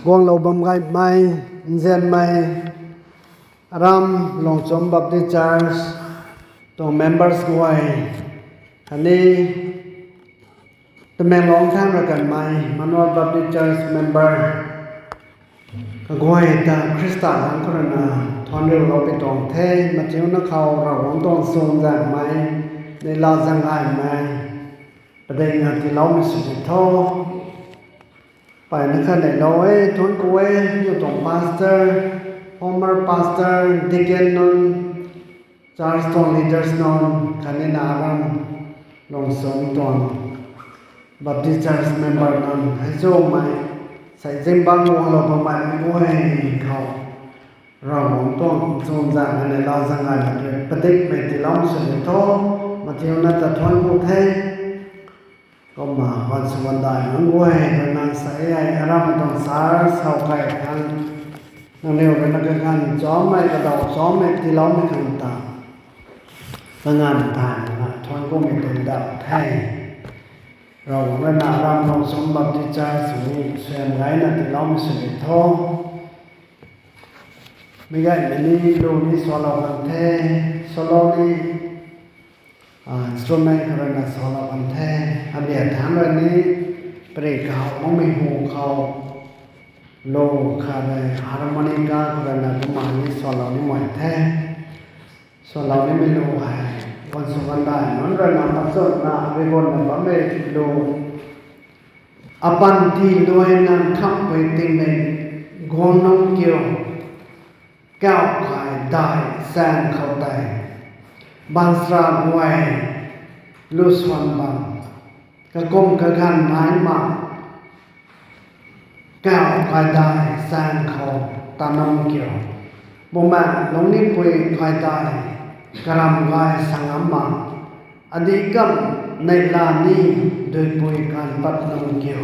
gwang lo bam gai mai zen mai ram long chom baptist church to members goi ani temeng long thang ra kan mai manor baptist church member goi ta krista lang korana thon re lo pe tong the ma chiu na khao ra wong tong song jang mai nei la jang ai mai padai nga ti lo mi su tho phải nó khăn để nói thôn quê như tổng pastor former pastor deacon non Charleston leaders non khăn nên aram long sống toàn Baptist church member non hay zo mai sai jing bang mo lo ba mai quê khao ra mong toàn zon dạng này la dạng này patik me ti long su tho ma ti na ta thon ku theก็มาวันสวรรค์ได้นั่งเว้ยนางใส่ไอ้อารามต้องสารเศร้าไก่ทันนั่งเร็วกันนักงานจ้อมไม่กระดอกจ้อมไม่ที่ล้อมไม่ขันตางานทานนะทอนก็ไม่เป็นดาวไทยเราเรื่องอารามเราสมบัติใจสูงเสียงไรนั่นที่ล้อมไม่สุดท้อไม่ใช่ไม่นี่ดูนี่สวรรค์กันแท้สโลนี่instrument เขาเรียกสอนอันแท้อันเดียถามวันนี้เปรกเขาไม่หูเขาโลคาเลยฮาร์โมนิกาเขาเรียกประมาณนี้สอนเรานี่หมดแท้สอนเรานี่ไม่รู้อะไรวันสุวรรณได้นั่นเรื่องนั้นสุดนะวิบลเนี่ยผมไม่รู้อปันที่ด้วยนั้นคำไปติงในกอนน้องเกี่ยวก้าวขายได้แซงเขาได้บางสระบวยลุสวันบางกระกงกระกันหมายมาก้าวขายได้แซงเขาตานองเกี่ยวบ่แม่ลงนี้ปุยขายได้กระรำกายสังอามาอดีกัมในลานี้โดยปุยการปัดนองเกี่ยว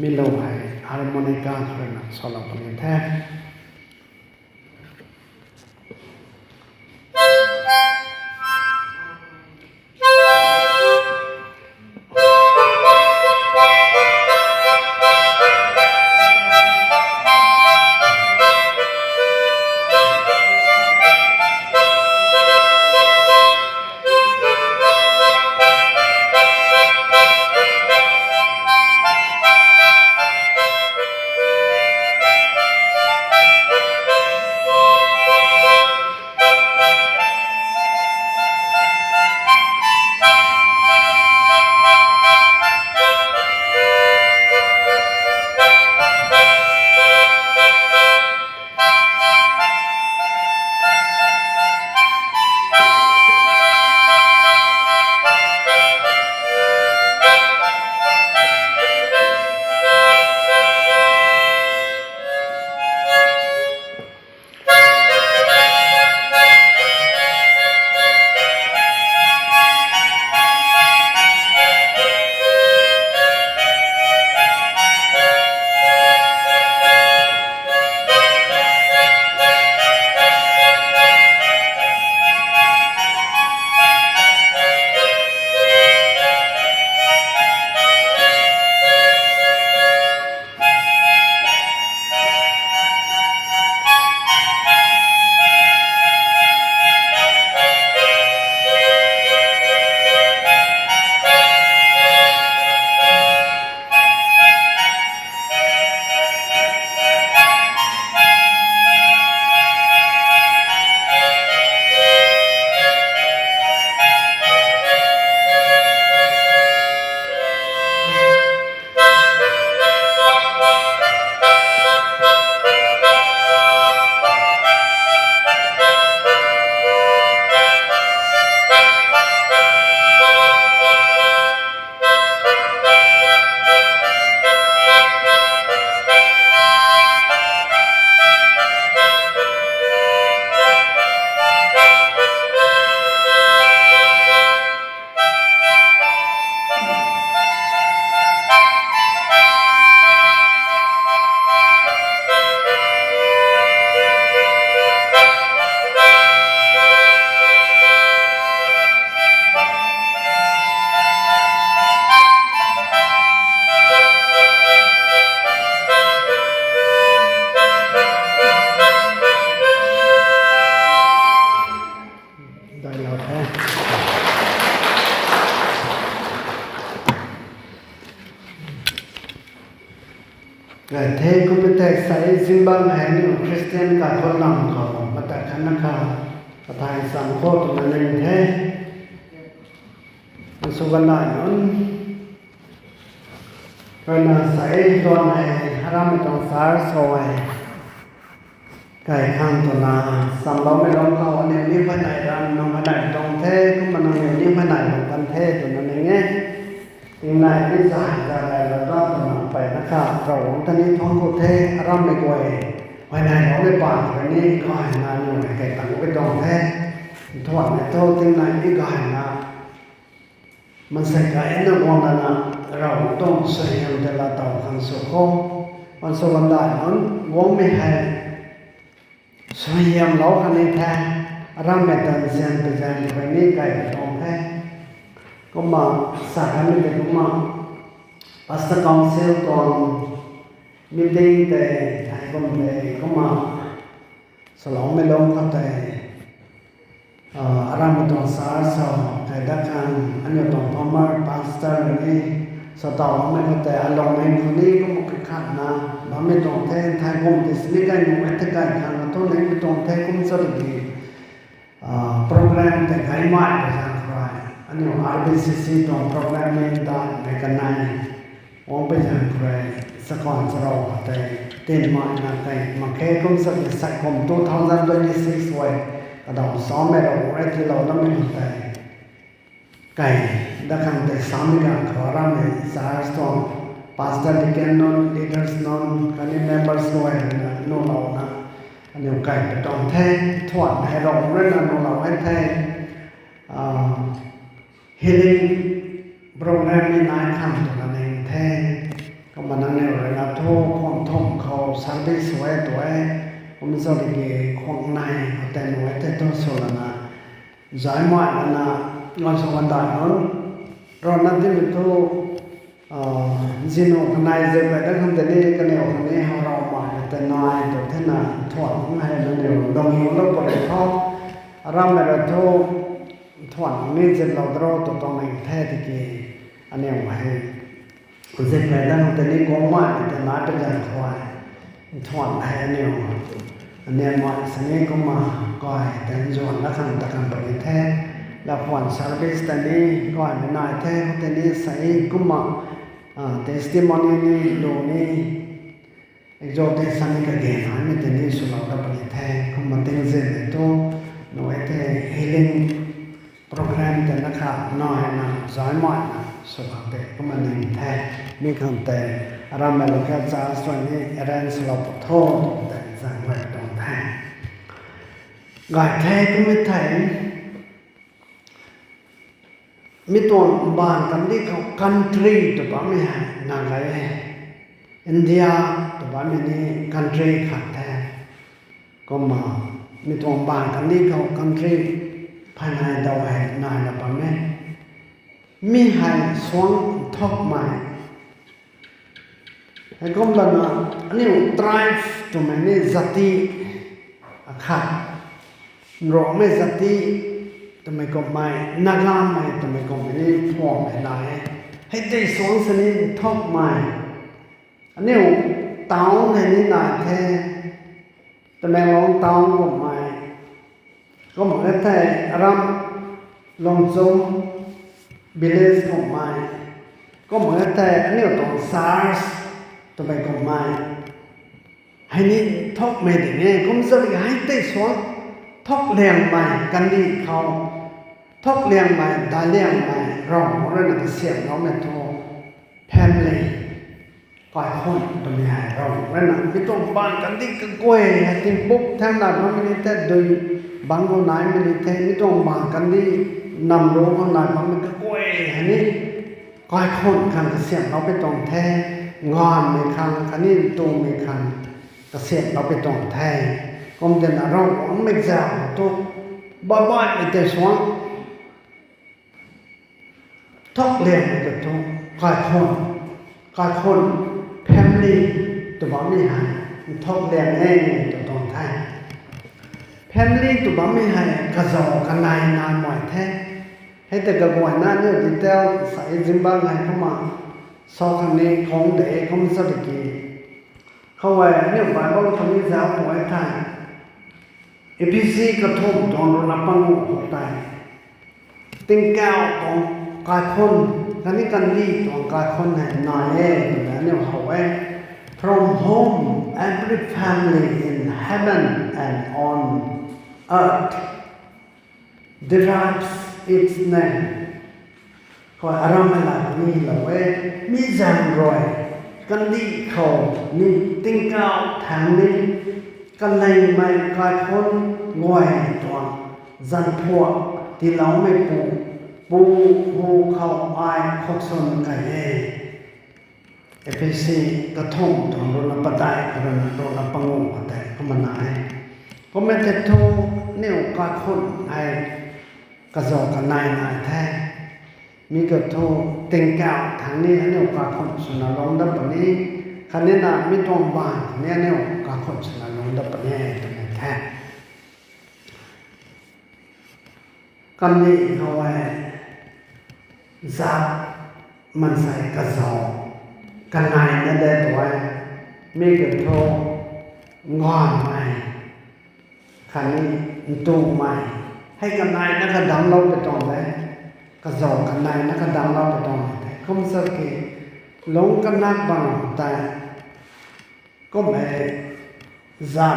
มีโลหะฮาร์โมนิกาครนักสลับกันแท้ เทกุปเตใส่ซิมบังแห่งคริสเตียนกับคนนำเขามาแต่ขันนักข่าวประทายสังโฆตมันหนึ่งเทมันสุกันได้นั้นก็น่าใส่ตัวไหนฮารามิตองสารสวยไก่ข้างตัวนาสัมเราไม่ลงเขาอันนี้ภายในรันน้องภายในตรงเทก็มันน้องนี้ภายในของกันเทตัวนั้นเองไงยังไงที่สายจะอะไรแล้วก็ตามไปนะครับเราท่านนี้ท้องกุเทร่ำไม่กวยภายในเราไม่ปานวันนี้ก็หันมาหน่วยไก่ตังไปตรงเทถอดในโต๊ะที่ไหนที่ก็หันมามันใส่ไก่นั่งวันนั้นเราต้องใส่ยังแต่ละต่อขันสุขมันสวรรค์ได้นั้นวงไม่ให้สวยยามเราคันนี้แท้ร่ำไม่ตันเสียงไปใจวันนี้ไก่ตรงแท้ก็มาสักครั้งนึงก็มาปัสสาวะเซลล์ก่อนมีเด็กแต่ไทยก็มาสลองไม่ลงก็แต่อารามตัวสารสาวไทยดักกันอันนี้ต้องพม่าปัสสาวะนี่สตอไม่ก็แต่อารมณ์คนนี้ก็มุขขัดนะบางไม่ต้องแทนไทยผมติสลิกันอยู่ไม่ถึงกันขันตัวนี้ไม่ต้องแทนผมสรุปดีโปรแกรมแต่ไกด์มาไปทางใครอันนี้ RBCC ตรงโปรแกรมนี้ได้ในกันไหนวงไปทางใครสกอนสระแต่เต็มมานะแต่มาแค่ผมสักสักผม2026ไว้ก็ต้องซ้อมไม่เราไว้ที่เราต้องไม่แต่ไก่ดักกันแต่สามีกันขอรับในสายสตองพาสเตอร์ดิแกนนอนลีดเดอร์สนอนกันนี่เมมเบอร์สไว้โน่นเรานะอันนี้ไก่ต้องแท้ถอดให้เราเรื่องนั้นเราให้แท้healing program นี่นายทำตัวนั้นเองแท้ก็มานั่งในเวลาโทษความท่องเขาสังเกตสวยตัวผมจะเรียกของนายแต่หน่วยแต่ต้องสอนนะใจมั่นนะเราสอนได้นั้นเรานั่งที่มันทุกจีโน่ขนายจะไปได้คำแต่นี้กันเนี่ยคนนี้เรามาแต่นายตัวเท่านั้นถอดให้เราเดียวดมอยู่แล้วปล่อยเขารำไม่ได้โทษถอนนี่จะเราดรอตัวตรงในแท้ที่กีอันนี้ไว้คุณเสกไปได้แต่นี้ก็มาแต่มาเป็นอย่างควายถอนให้อันนี้มาสังเกตก็มาก่อยแต่จวนแล้วขันตะกันไปแท้แล้วผ่อนซาร์วิสแต่นี้ก่อยไม่นายแท้แต่นี้ใส่ก็มาtestimony นี่ดูนี่exalted สังเกตเกณฑ์อันนี้แต่นี้สุดเราไปแท้ก็มาติ้งเสร็จตัวหน่วยแต่ healing program แต่นะครับน้อยนะสายหมดนะสุขภาพก็มันดีแท้มีคำแต่เราไม่รู้แค่จะส่วนนี้เรื่องสลบโทษแต่สั่งไว้ตรงแท้กายแท้ก็ไม่แท้มีตัวบ้านกันที่เขา country ตัวบ้านไม่หายนางไรอินเดียตัวบ้านไม่นี่ country ขาดแท้ก็มามีตัวบ้านกันที่เขา countryภายในดาวแห่งนายละปะแม่มีให้สวงทอกใหม่ให้กำลังอันนี้ drive ตัวมันนี่จัติขาดรอไม่จัติตัวมันก็ไม่นักล่าไม่ตัวมันก็ไม่นี่พอไม่ได้ให้ได้สวงสนิททอกใหม่อันนี้เต้าในนี้นายแท้ตัวมันลองเต้าก็ไม่ก็เหมือนแต่รำลงซุ่มบิลเลสของไม้ก็เหมือนแต่อันนี้ต้องซาร์สตัวไปของไม้ให้นี่ทอกไม่ได้ไงก็มันจะให้ได้สวนทอกเลี้ยงไม้กันดีเขาทอกเลี้ยงไม้ได้เลี้ยงไม้เราเรื่องนั้นเสียงเราไม่โทษแพมเลยก่อยคนตัวนี้เราเรื่องนั้นไม่ต้องบ้านกันดีก็กล้วยทิ้งปุ๊บแทนนั้นมันไม่ได้แต่ดูบางคนไหนมันนี่แท้ไม่ต้องบางกันนี่นำรู้คนไหนมันก็กล้วยอันนี้ก้อยคนคันเกษตรเราไปต้องแท้งอนไม่คันอันนี้ตัวไม่คันเกษตรเราไปต้องแท้ก็มันจะเราไม่แจ่มตัวบ้าๆไม่แต่สวงทุกเรื่องมันจะทุกก้อยคนแพมลี่ตัวบ้าไม่หายทุกเรื่องเองตัวต้องแท้แพมลี่ตัวบ้าไม่ให้กระจอกกันนายนานหมอยแท้ให้แต่กระบวนนั้นเนี่ยดีเทลใส่จิมบ้างไงเข้ามาสองคนนี้ของเด็กของสติกี เขาไว้เนี่ยบาลีเขามีสาวตัวไอ้ท่านAPC กระทบตอนรณปังหัวใจติงแก้วของกายคนกันนี้กันดีของกายคนไหนนายเนี่ยเขาไว้ from home every family in heaven and on earth derives its name คอยอารมณ์อะไรนี่เราไว้มีจำรอยกันดีเขานี่ติงแก้วทางนี้กันเลยไม่กายคนงวยตัวจันพวกที่เราไม่ปูเขาอายขกสนกันAPC กระทงตรงรณปได้กระนั้นรณปังงแต่ก็มันไหนก็ไม่แต่ทูเนี่ยกายคนไอกระจอกกันนายแท้มีกระทูติงแก้วทางนี้เนี่ยกายคนสนลงดับนี้คันนี้นะไม่ต้องบ้านเนี่ยกายคนสนลงดับนี้ตรงนี้แท้กันนี้เอาไว้จับมันใส่กระสอบกันนายนั่นได้ตัวมีกระโถงอนใหม่คันนี้ตู้ใหม่ให้กันนายนักดำเราไปตรงไหนกระสอบกันนายนักดำเราไปตรงไหนเขาไม่สักกี่ลงกันนักบังแต่ก็ไม่จับ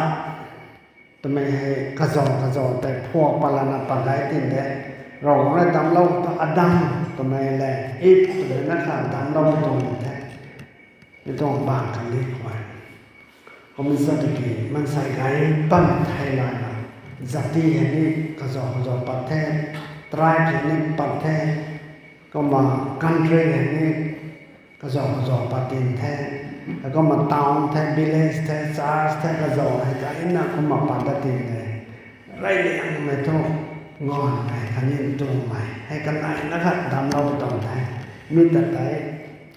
ทำไมให้กระสอบแต่พวกปลานาปลาไหลติดได้เราไม่ดำเราอดัมทำไมแหละอีกตัวนักข่าวดำเราไปตรงไหนไม่ต้องบางกันดีกว่าเขาไม่สักกี่มันใส่ไก่ปั้นไทยลายจับที่เห็นนี่กระสอบปัดแท้ตรายเห็นนี่ปัดแท้ก็มากันเทรเห็นนี่กระสอบปัดตินแท้แล้วก็มาตาวแท้บิเลสแท้ซาร์สแท้กระสอบให้ไก่น่ะก็มาปัดตินเลยไรเลี้ยงไม่ต้องงอนไปคันนี้ตัวใหม่ให้กันไหนนะครับดำเราต้องไทยมีแต่ไหน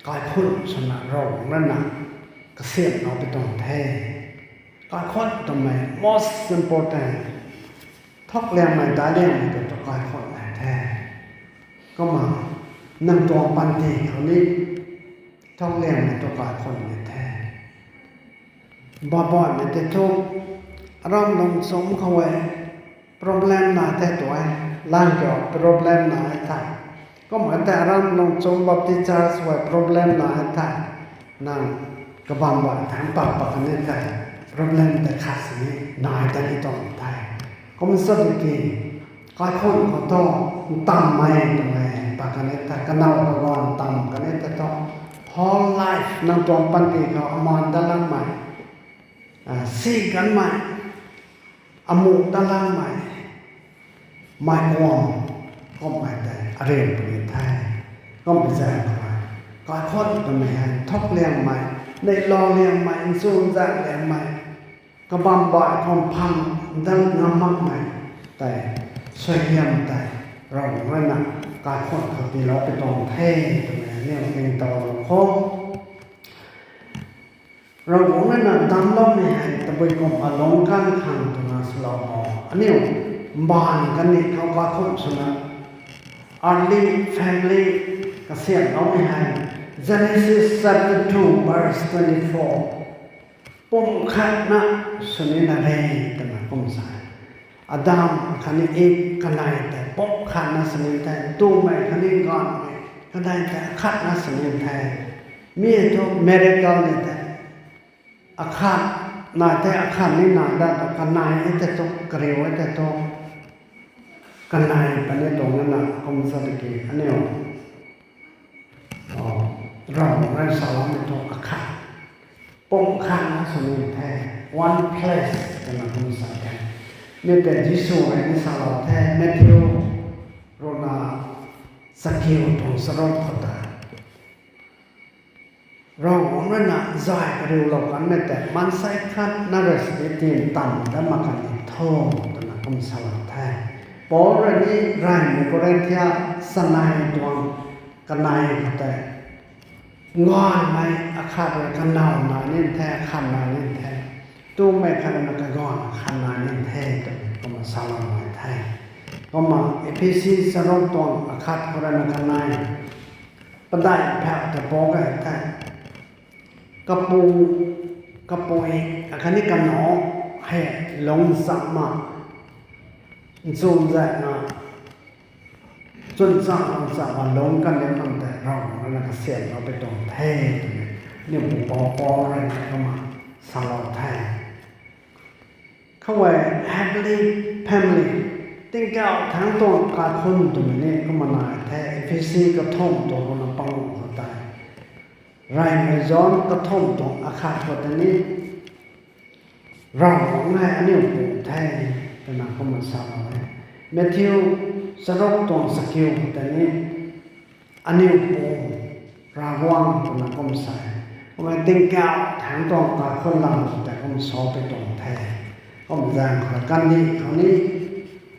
กายคนสนะเรานั่นน่ะก็เสียบเราไปตรงแท้กายคนทำไม most important ทอกแรงใหม่ตาเลี้ยงมันเป็นกายคนไหนแท้ก็มานั่งตัวปันทีเขานี้ทอกแรงมันตัวกายคนไหนแท้บ่อยๆมันจะทุกเราลงสมเขาไว้ problem หนาแท้ตัวล่างจอ problem หนาแท้ก็เหมือนแต่เราลงสมบัติจารสวย problem หนาแท้นั่งกระบำว่าทางปากกันนี่แท้ problem แต่ขาดสิ่งนี้นายแต่ที่ต้องไทยก็มันสติกีก็คนเขาต้องตั้มไม่ตรงไหนปากกันนี่แต่กันเอากระวอนตั้มกันนี่แต่ต้อง whole life นั่งตรงปันติเขาอมรด้านล่างใหม่ซีกันใหม่อมูด้านล่างใหม่ไม่ห่วงก็ไม่ได้เรียนปริญญาก็ไม่ใช่ก็คนตรงไหนทบเรียงใหม่ในรอเรียงใหม่สูงจากเรียงใหม่ก็บำบัดความพังดังน้ำมากใหม่แต่สวยงามแต่เราไม่หนักการคนเขาที่เราไปตรงเท่ตรงไหนเนี่ยเป็นตัวโค้งเราบอกว่านั่นดำล้อมเนี่ยแต่ไปกบอารมณ์กันขังตรงนั้นสลบอันนี้บานกันนี่เขาก็คนสนะ early family ก็เสียงเอาไม่ให้ Genesis chapter 2 verse 24ปุ่มขัดนะสนินาเรแต่มาปุ่มสายอาดัมคันนี้เอกกันได้แต่ปุ่มขัดนะสนิแต่ตู้ไม่คันนี้ก่อนก็ได้แต่ขัดนะสนิแต่มีตัว miracle นี่แต่อาคารนายแต่อาคารนี่นายได้ตัวกันนายแต่ตัวกระเรียวแต่ตัวกันนายปันนี้ตรงนั้นนะคมสัตกีอันนี้เราได้สอนในตัวอาคารปุ่มขัดนะสนิแท้ one place เป็นคำสั่งกันมีแต่ยิสูไอ้นี่สอนแท้แมทธิวโรนาสกิลตรงสโรพตาเราเนี่ยนะใจกระดูเรากันไม่แต่มันใส่ขัดน่าจะสติตีนต่ำแล้วมากันทองตัวนั้นคำสั่งแท้ปอเรื่องนี้ไรมันก็เรื่องที่สนายดวงกันนายแต่งอนไหมอาคาดเลยกันนาวนานี่แท้ขันนานี่แท้ตู้ไม่ขันมันก็งอนขันนานี่แท้ตัวก็มาสลายแท้ก็มาAPCสรุปตรงอาคาดคนนั้นกันนายปัจจัยแพ้แต่ปอก็แท้กระปู ก็ป่วยคันนี้กันหนอให้ลงสักมาสูงใจนะจนสร้างสร้างลงกันแล้วมันแต่เราแล้วก็เสียเราไปตรงแท้เนี่ยผมปออะไรเข้ามาสลอแท้เข้าไว้ happily family ติ้งเก้าทั้งตัวการคนตัวนี้ก็มาหนาแท้ฟิสิกส์ก็ท่องตัวคนปังหัวตายไรไม่ย้อนก็ท่องตัวอาคาตัวนี้เราของนายอันนี้ผมแท้เป็นนักก็มาสาวไว้เมทิวสรุปตัวสกิลแต่นี้อันนี้ผมระวังเป็นนักก็มาใส่เพราะว่าติ้งเก้าทั้งตัวการคนหลังแต่ก็มาสอบไปตรงแท้ก็มาแรงขอกันนี้คราวนี้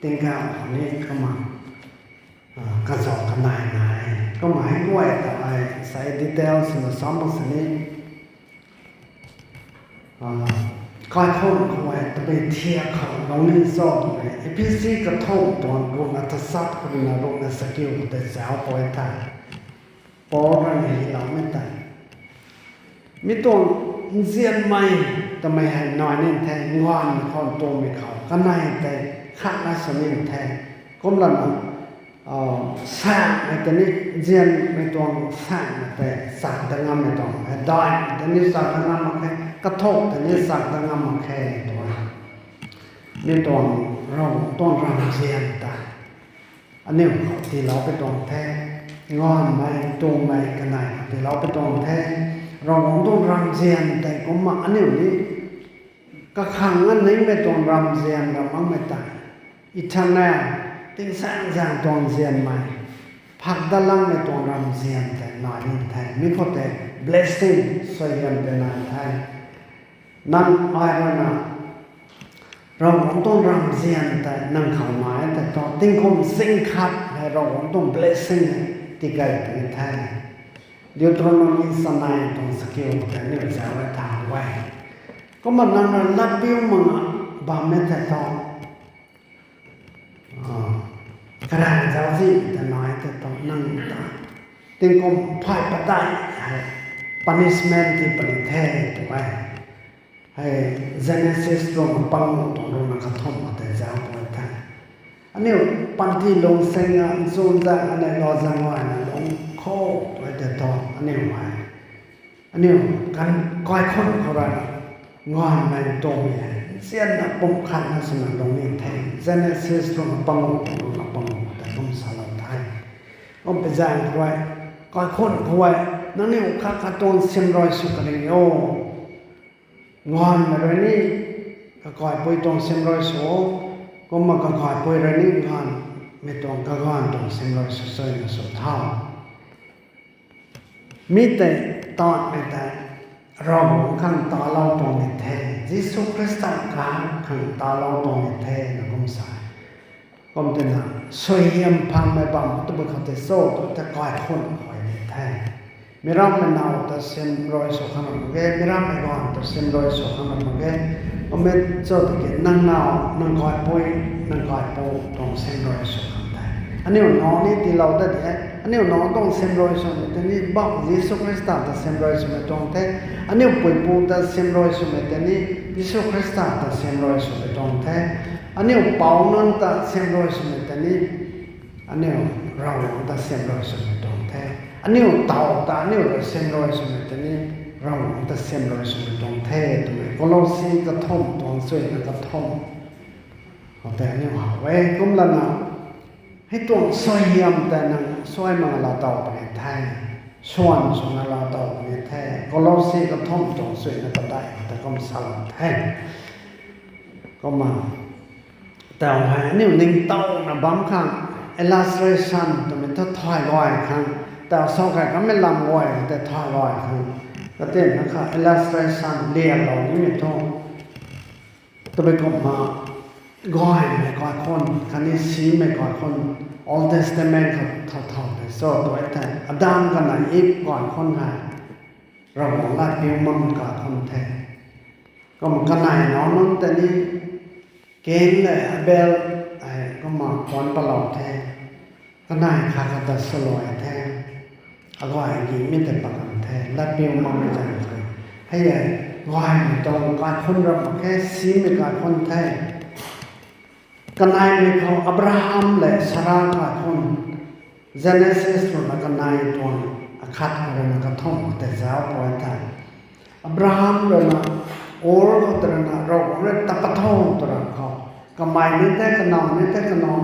ติ้งเก้าคราวนี้ก็มากระสอบกันนายก็หมายด้วยแต่ไอ้ใส่ดีเทลสิ่งซ้อมบางสิ่งนี้ก้อยคนเขาไว้จะไปเทียบเขาลงนิสอบเลยไอ้พี่ซีกระทงตอนลงอัตศัพท์คนนั้นลงในสกิลแต่สาวปล่อยตายปอระนี้เราไม่ตายมีตัวเสียนใหม่แต่ไม่ให้น้อยนี่แทงงอนคนโตไม่เขาก็ในแต่ข้าราชการแทงก้มหลังสร้างในตัวนี้เรียนในตัวสร้างแต่สักแต่งามในตัวได้แต่นี้สักแต่งามมาแค่กระทบแต่นี้สักแต่งามมาแค่ตัวในตัวเราต้องรำเรียนแต่อันนี้ที่เราไปตรงแท้งอนไม่ตรงไม่กันไหนที่เราไปตรงแท้เราต้องรำเรียนแต่ก็มาอันนี้ก็ขังอันนี้ไม่ต้องรำเรียนเราไม่ตายอีกชั้นแน่ติ้งสร้างตรงเสียนใหม่พักด้านล่างในตรงรำเสียนแต่หน่อยนี่ไทยมีคนแต่ blessing สวยงามเป็นนายไทยนั่งอ้อยแล้วนะเราต้องรำเสียนแต่นั่งเขาหมายแต่ตอนติ้งคมสิ่งขัดให้เราต้อง blessing ที่เกิดในไทยเดี๋ยวตรงนั้นมีสนายตรงสกิลแต่เนี่ยจะไว้ทางไว้ก็มันนั่งรับบิ้วมึงบางแม่แต่ตอนกระดาษเจ้าสิแต่น้อยแต่ต้องนั่งตาติงคมพ่ายประได้ punishment ที่ปริเทศตัวให้ Genesis ตรงปังตรงลงนักธรรมแต่เจ้าตัวท่านอันนี้ปันที่ลงเสียงสูงจากอันนี้รอจังหวะนั้นลงโคตัวแต่ตอนอันนี้ไว้อันนี้การก้อยคนเขาได้งอนในตรงนี้เสียนปุ่มขันนะสมัยตรงนี้แทงเจเนซิสตรงปังตรงปังแต่ก็สลับไทยก็ไปแจ้งไว้ก้อยคนเขาไว้นั่นนี่ข้าขาตรงเสียมรอยสุกเลยโอ้งอนอะไรนี่ก็ก้อยไปตรงเสียมรอยสุกก็มาก็ก้อยไปอะไรนี่งอนไม่ตรงก็งอนตรงเสียมรอยสุกเลยสุดเท่ามีแต่ตอนไม่แต่เราขันตาเราตรงนี้แท้ยิสุคริสต์การขันตาเราตรงนี้แท้นะคุณสายก็มันนะสวยเยี่ยมพังไม่บังตัวบุคคลโซ่ตัวจะก่อยคนก่อยแท้ไม่รับไม่นาวแต่เส้นรอยสุขันมันเกไม่รับไม่ก่อนแต่เส้นรอยสุขันมันเกก็ไม่เจอตะเกียนั่งนาวนั่งก่อยปุยนั่งก่อยปูตรงเส้นรอยสุขันแท้อันนี้น้องนี่ที่เราได้เนี่ยอันนี้น้องต้องเส้นรอยสุขันแต่นี่บังยิสุคริสต์แต่เส้นรอยสุขันตรงแท้อันนี้ปุยปูแต่เส้นรอยสุขันแต่นี่ยิสุคริสต์แต่เส้นรอยสุขันตรงแท้อันนี้เป่านั่นแต่เส้นรอยสุขันแต่นี่อันนี้เราแต่เส้นรอยสุขันตรงแท้อันนี้เต่าแต่อันนี้เส้นรอยสุขันแต่นี่เราแต่เส้นรอยสุขันตรงแท้ตรงนี้ก็เราซีกระทมตรงสวยกระทมแต่อันนี้ว่าไว้กุมละนะให้ตัวสวยเยี่ยมแต่นั่งสวยมาเราเต่าไปไทยส่วนเราเต่าไปไทยก็เราซีกระทมตรงสวยก็ได้แต่ก็ไม่สลับแท้ก็มาแต่ว่าอันนี้นิ่งเต่านะบางครั้ง illustration ตัวมันถ้าถอยลอยครั้งแต่สองครั้งก็ไม่ลำลอยแต่ถอยลอยครั้งก็เต้นนะครับ illustration เรียนเรานี่ไม่ต้องตัวไปก็มาก้อยไม่ก้อยคนคันนี้สีไม่ก้อยคน Old Testament เขาเท่าๆเลยโซ่ตัวแต่อดัมกันไหนอีกก่อนคนหาเราบอกลาดเดียวมันกับคนแท้ก็มันกันไหนน้องนั้นแต่นี่เกณฑ์เลยเบลก็มาคอนประหลอดแท้ก็นายคาคาตัสลอยแท้อร่อยดีไม่แต่ปากแท้ลาดเดียวมันไม่ใช่เลยให้ใหญ่ gọi mình trong cái con rập cái xí mình cái con thay cái này mình không Abraham lệ Sarah cái con Genesis rồi là cái này toàn khát rồi là cái thông để giáo bồi thay Abraham rồi là or rồi là rồi rồi tập thông rồi là không cái mai ní thế cái nòng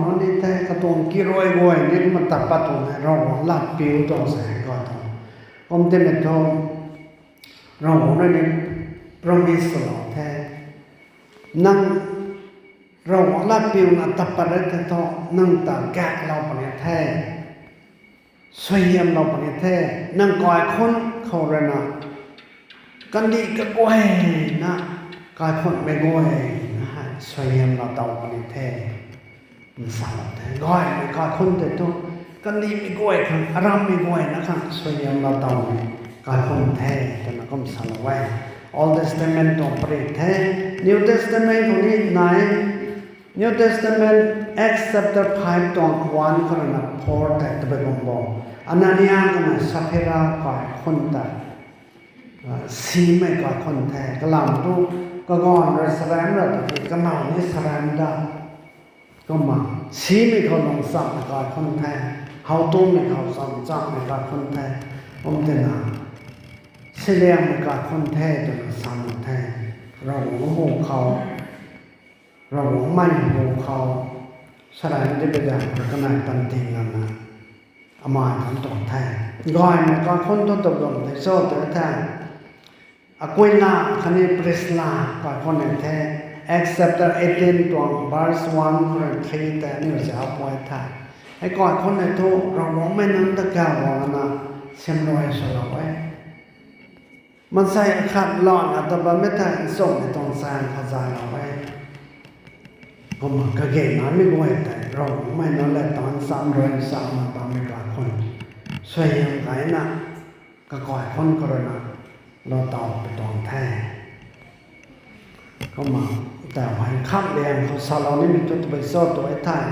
nó ní thế cái tuồng kia rồi gọi ní mà tập tuồng này rồi là biểu trong sẽ gọi thôi ông tên mình thôi rồi nó đi promise lo thế năng rồi là biểu là tập đấy thế thôi năng tập gạtเราไปแท้สวยงามเราไปแท้năng coiคนเขาเรนะกันดีก็กวยนะกายคนไม่กวยนะฮะสวยงามเราเตาไปแท้มันสาวแท้กวยไม่กายคนแต่ตัวกันดีไม่กวยครับอารมณ์ไม่กวยนะครับสวยงามเราเตากายคนแท้แต่เราก็สาวไว้ Old Testament ต้องเปลี่ยนแท้ New Testament ตรงนี้ไหน New Testament Acts chapter 5 ตอน1คนนั้นพอแต่ตะเบงบอกอันนั้นยังกันนะสัพเพรากายคนแต่สีไม่กายคนแท้ก็ลำตู้ก็ก่อนเราแสดงเราแต่ก็มาไม่แสดงได้ก็มาสีไม่เขาลงสับไม่กายคนแท้เขาตู้ไม่เขาสัมจับไม่กายคนแท้ผมจะนาเสียงไม่กายคนแท้ตัวสัมแท้เราโง่เขาเราไม่โง่เขาแสดงได้เป็นอย่างก็นายตันติงกันนะอามาทำตรงแท้ก่อนไม่กายคนต้องตกลงในโซ่ตัวแท้Aquila คันนี้ปริสลาก่อนคนแท้ Acts chapter 18 ตัว verse 1 to 3แต่นี่จะเอาไว้ท่าไอ้ก่อนคนในทุกเราไม่นั่งตะแกรงว่านะเสียมรอยสลบไว้มันใส่ขัดหลอนแต่ว่าไม่ได้ส่งในตรงสารขจายเอาไว้ผมก็เก่งนะไม่ไหวแต่เราไม่นั่งเลยตอน300มาตามไม่กล้าคนสวยยังไงนะก็ก่อนคนก็เลยนะเราตอบไปตรงแท้ก็มาแต่วันข้ามเรียนเขาสอนเรานี่มีตัวไปสอนตัวไอ้ท่าน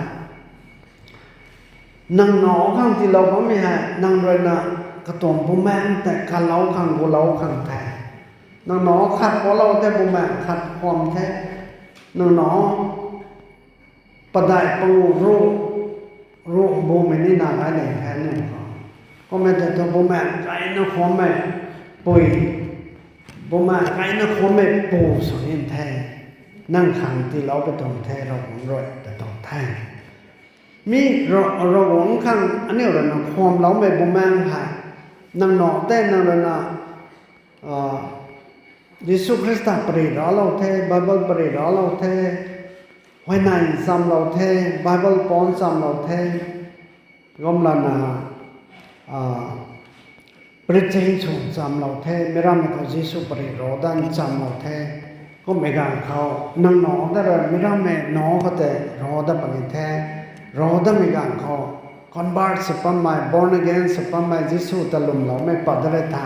นั่งหนอข้างที่เราก็ไม่ให้นั่งเลยนะกระตุ่มบุแม่แต่การเล่าข้างบุเล่าข้างแท้นั่งหนอขัดบุเล่าแต่บุแม่ขัดความแท้นั่งหนอประดายปูรูบุไม่นี่นานอะไรแท้เนี่ยก็ไม่แต่ตัวบุแม่ไก่นะความแม่ปุยบุมาไก่นะคนไม่ปูสุนินแท้นั่งขังที่เราไปตรงแท้เราหวงรอยแต่ตรงแท้มีเราหวงขังอันนี้เราหนักความเราไม่บุมาค่ะนั่งหนอเต้นนั่งเราหนักยิสุคริสต์ปริเราแท้ไบเบิลปริเราแท้ไว้ในซ้ำเราแท้ไบเบิลปอนซ้ำเราแท้ก็มันนะปริเจนชงจำเราแท้ไม่รับไม่เขายิสุปริโรดันจำเราแท้ก็ไม่การเขานั่งหนอแต่เราไม่รับไม่หนอเขาแต่รอได้ปริแท้รอได้ไม่การเขาคอนบาร์สปัมไม่ born again สปัมไม่ยิสุตะลุมเราไม่ปัดได้ท่า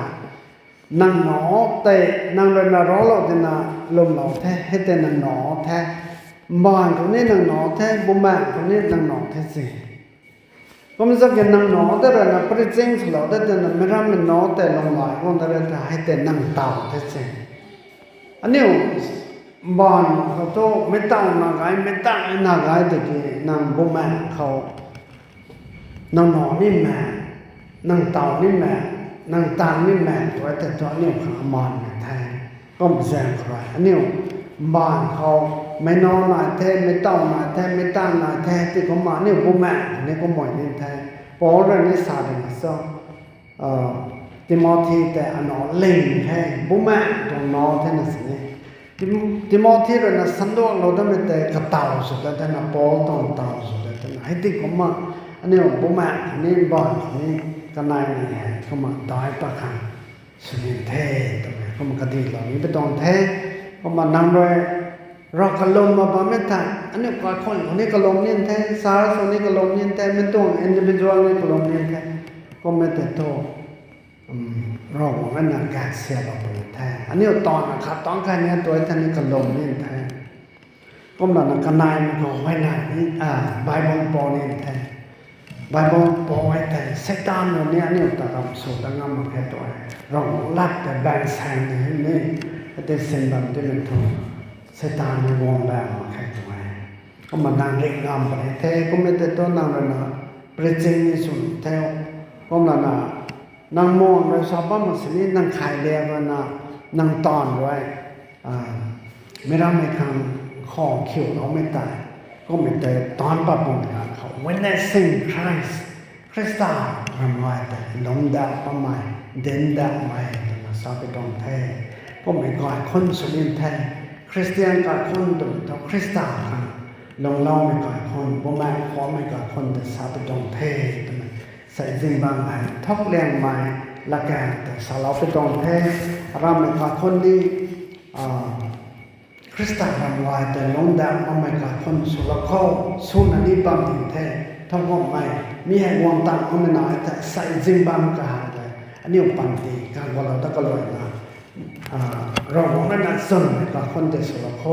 นั่งหนอแต่นั่งเรนรอเราแต่น่ะลุมเราแท้ให้แต่นั่งหนอแท้บ้านคนนี้นั่งหนอแท้บุญแม่คนนี้นั่งหนอแท้สิก็มันจะเป็นนั่งหนอแต่เราเนี่ยปริเจงสลาวแต่เนี่ยไม่รับมันหนอแต่ลงหลายคนแต่เราให้แต่นั่งเต่าแท้สิอันนี้บ้านเขาโตไม่ตั้งนาไกไม่ตั้งนาไกแต่ที่นั่งบุญแม่เขานั่งหนอนี่แม่นั่งเต่านี่แม่นั่งตามนี่แม่ไว้แต่ตัวนี้ขามันแท้ก็ไม่แซงใครอันนี้บ้านเขาไม่นอนหน่อยแท้ไม่ต้องหน่อยแท้ไม่ตั้งหน่อยแท้ที่เขามาเนี่ยบุแม่เนี่ยก็หมดนี่แท้พอเรื่องนี้สาดมาซ้อติโมธีแต่อันนอเล่งแท้บุแม่ตรงนอแท้นั่นสิเนี่ยติโมธีเราเนี่ยสันโดษเราได้ไม่แต่กระเต่าสุดแต่น่ะปอต้องเต่าสุดแต่น่ะให้ที่เขามาอันนี้บุแม่อันนี้บ้านอันนี้ก็นายเนี่ยเขามาตายประคังสุดแท้ตรงนี้เขามากระดิ่งเหล่านี้ไปตรงแท้เขามานั่งด้วยเรากลมมาบ้างไม่ทันอันนี้ก็คนคนนี้กลมเนี่ยแท้สารส่วนนี้กลมเนี่ยแท้ไม่ต้อง individual นี่กลมเนี่ยแท้ก็ไม่แต่โตเราบอกว่านักการเสียเราไปแท้อันนี้ตอนนะครับตอนการนี้ตัวท่านนี้กลมเนี่ยแท้ก็มันนักนายมันของไว้ไหนนี่ไบเบิลปอเนี่ยแท้ไบเบิลปอไว้แต่เซตานเนี่ยนี่ตะกำสูตรตั้งงามมาแค่ตัวเราลัดแต่แบ่งแสงนี่ แต่เส้นบันที่มันถูกสตาร์ในวงแรงมาแค่ตรงไหนก็มานั่งเรียกงามไปเท่ก็ไม่ได้ตัวนั่งเลยนะประเจงนี่สุดเท่ก็มานั่งมองเลยชาวบ้านมันสินั่งขายเรียกนะนั่งตอนไว้ไม่รับไม่ทำข้อเขียวเราไม่ตายก็ไม่แต่ตอนปะปนกันเขา When I sing Christ คริสต์ทำไว้แต่ลงดาวประมาณเดินดาวไว้มาสาไปตรงแท้ก็ไม่ก่อนคนสุรินทร์แท้คริสเตียนกับคนตุ่มต่อคริสต์ค่ะลงเล่าไม่ก่อนคนบ่แม่ขอไม่ก่อนคนแต่สาไปตรงแท้ใส่สิ่งบางอย่างทอกแรงใหม่ละกันแต่สาเราไปตรงแท้เราไม่ก่อนคนดีคริสต์ทำไว้แต่ลงดาวบ่แม่ก่อนคนสุรเข้าสุนันนี้บางอย่างแท้ทั้งหมดไม่มีให้วงตังเอาไม่น้อยแต่ใส่สิ่งบางกาเลยอันนี้ปันติการว่าเราตะกลอยนะเราบอกว่านักสนกับคนเดสุรโค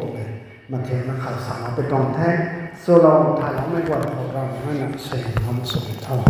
ตรงนี้มันเจอนักข่าวสารไปตรงแท้ส่วนเราถ่ายเราไม่กว่าเราไม่นักเสียงทำสุดท้าย